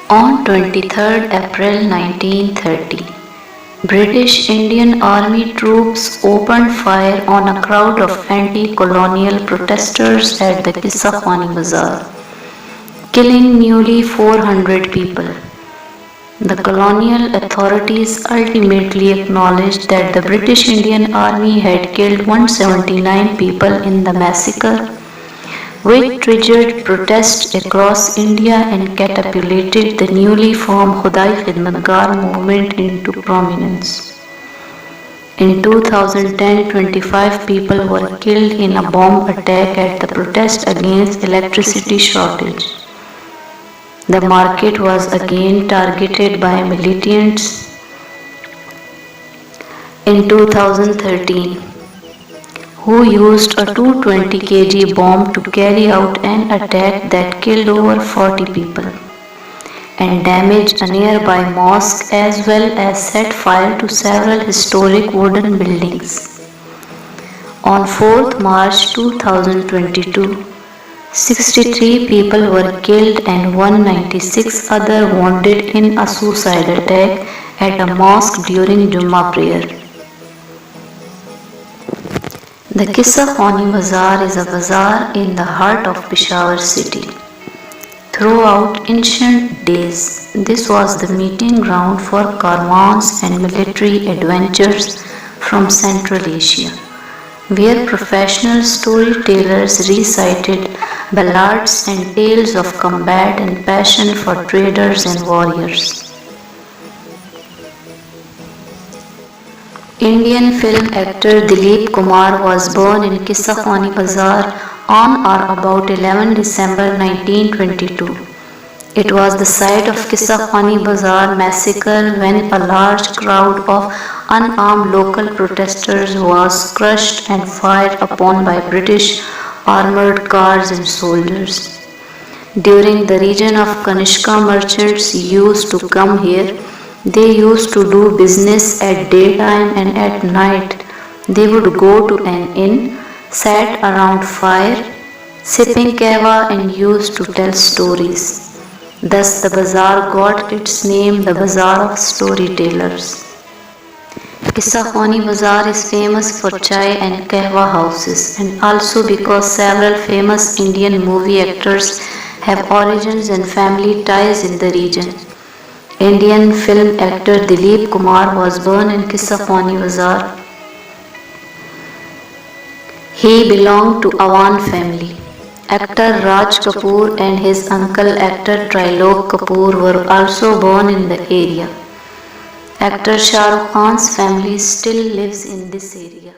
On 23rd April 1930, British Indian Army troops opened fire on a crowd of anti-colonial protesters at the Qissa Khwani Bazaar, killing nearly 400 people. The colonial authorities ultimately acknowledged that the British Indian Army had killed 179 people in the massacre, which triggered protests across India and catapulted the newly formed Khudai Khidmatgar Movement into prominence. In 2010, 25 people were killed in a bomb attack at the protest against electricity shortage. The market was again targeted by militants. In 2013, who used a 220 kg bomb to carry out an attack that killed over 40 people and damaged a nearby mosque as well as set fire to several historic wooden buildings. On 4th March 2022, 63 people were killed and 196 others wounded in a suicide attack at a mosque during Jummah prayer. The Qissa Khwani Bazaar is a bazaar in the heart of Peshawar city. Throughout ancient days, this was the meeting ground for caravans and military adventures from Central Asia, where professional storytellers recited ballads and tales of combat and passion for traders and warriors. Indian film actor Dilip Kumar was born in Qissa Khwani Bazaar on or about 11 December 1922. It was the site of Qissa Khwani Bazaar Massacre when a large crowd of unarmed local protesters was crushed and fired upon by British armoured cars and soldiers. During the region of Kanishka merchants used to come here. They used to do business at daytime and at night. They would go to an inn, sat around fire, sipping kahwa and used to tell stories. Thus the bazaar got its name, the Bazaar of Storytellers. Qissa Khwani Bazaar is famous for chai and kahwa houses and also because several famous Indian movie actors have origins and family ties in the region. Indian film actor Dilip Kumar was born in Qissa Khwani Bazaar. He belonged to Awan family. Actor Raj Kapoor and his uncle actor Trilok Kapoor were also born in the area. Actor Shah Rukh Khan's family still lives in this area.